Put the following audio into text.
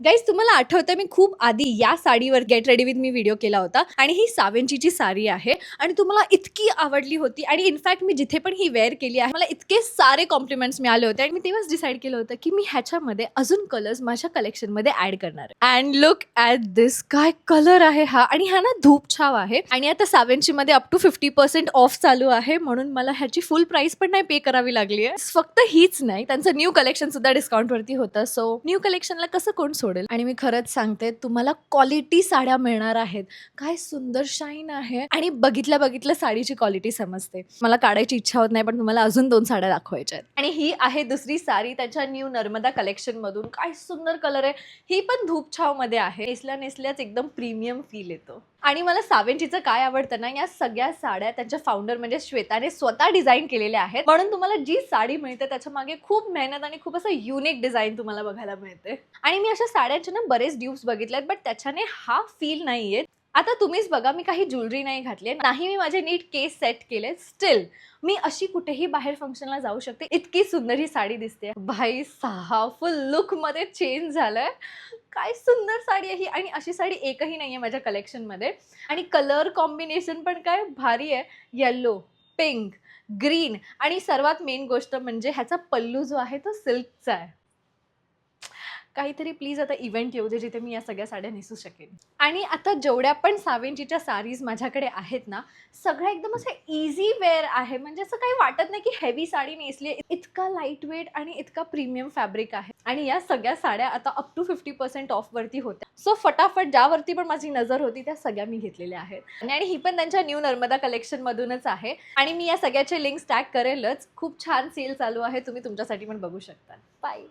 Guys तुम्हाला आठवतं मी खूप आधी या साडीवर get ready with me video केला होता आणि ही सावेंचीची साडी आहे आणि तुम्हाला इतकी आवडली होती आणि इनफॅक्ट मी जिथे पण ही वेअर केली आहे मला इतके सारे कॉम्प्लिमेंट्स मिळाले होते आणि मी तेव्हाच डिसाईड केलं होतं की मी ह्याच्यामध्ये अजून कलर्स माझ्या कलेक्शनमध्ये ऍड करणार आहे. अँड लुक ॲट दिस, काय कलर आहे हा. आणि हा ना धूप छाव आहे आणि आता सावेंचीमध्ये अप टू 50% ऑफ चालू आहे म्हणून मला ह्याची फुल प्राइस पण नाही पे करावी लागली आहे. फक्त हीच नाही, त्यांचं न्यू कलेक्शन सुद्धा डिस्काउंटवरती होतं. सो न्यू कलेक्शनला कसं कोण सोडेल. आणि मी खरंच सांगते तुम्हाला क्वालिटी साड्या मिळणार आहेत. काय सुंदर शाईन आहे आणि बघितल्या बघितल्या साडीची क्वालिटी समजते. मला काढायची इच्छा होत नाही पण तुम्हाला अजून 2 साड्या दाखवायच्या आहेत. आणि ही आहे दुसरी साडी त्याच्या न्यू नर्मदा कलेक्शन मधून. काय सुंदर कलर आहे. ही पण धूप छाव मध्ये आहे. नेसल्या नेसल्याच एकदम प्रीमियम फील येतो. आणि मला सावेंचीचं काय आवडतं ना, या सगळ्या साड्या त्यांच्या फाउंडर म्हणजे श्वेताने स्वतः डिझाईन केलेल्या आहेत म्हणून तुम्हाला जी साडी मिळते त्याच्या मागे खूप मेहनत आणि खूप असं युनिक डिझाईन तुम्हाला बघायला मिळते. आणि मी अशा साड्यांचे ना बरेच ड्यूप्स बघितलेत बट त्याच्याने हा फील नाही येत. आता तुम्हीच बघा, मी काही ज्वेलरी नाही घातली नाही, मी माझे नीट केस सेट केले, स्टिल मी अशी कुठेही बाहेर फंक्शनला जाऊ शकते. इतकी सुंदर ही साडी दिसते. भाई साहा, फुल लुक मध्ये चेंज झालंय. काय सुंदर साडी आहे ही. आणि अशी साडी एकही नाहीये माझ्या कलेक्शन मध्ये. आणि कलर कॉम्बिनेशन पण काय भारी आहे. येलो, पिंक, ग्रीन आणि सर्वात मेन गोष्ट म्हणजे ह्याचा पल्लू जो आहे तो सिल्कचा आहे. काहीतरी प्लीज आता इव्हेंट येऊ दे जिथे मी या सगळ्या साड्या नेसू शकेन. आणि आता जेवढ्या पण सावेंचीच्या साडीज माझ्याकडे आहेत ना, सगळ्या एकदम असं इझी वेअर आहे. म्हणजे असं काही वाटत नाही की हेवी साडी नेसली. इतका लाईट वेट आणि इतका प्रीमियम फॅब्रिक आहे. आणि या सगळ्या साड्या आता अप टू 50% ऑफ वरती होत्या. सो फटाफट ज्यावरती पण माझी नजर होती त्या सगळ्या मी घेतलेल्या आहेत. आणि ही पण त्यांच्या न्यू नर्मदा कलेक्शन मधूनच आहे. आणि मी या सगळ्याचे लिंक्स टॅग करेलच. खूप छान सेल चालू आहे, तुम्ही तुमच्यासाठी पण बघू शकता. बाय.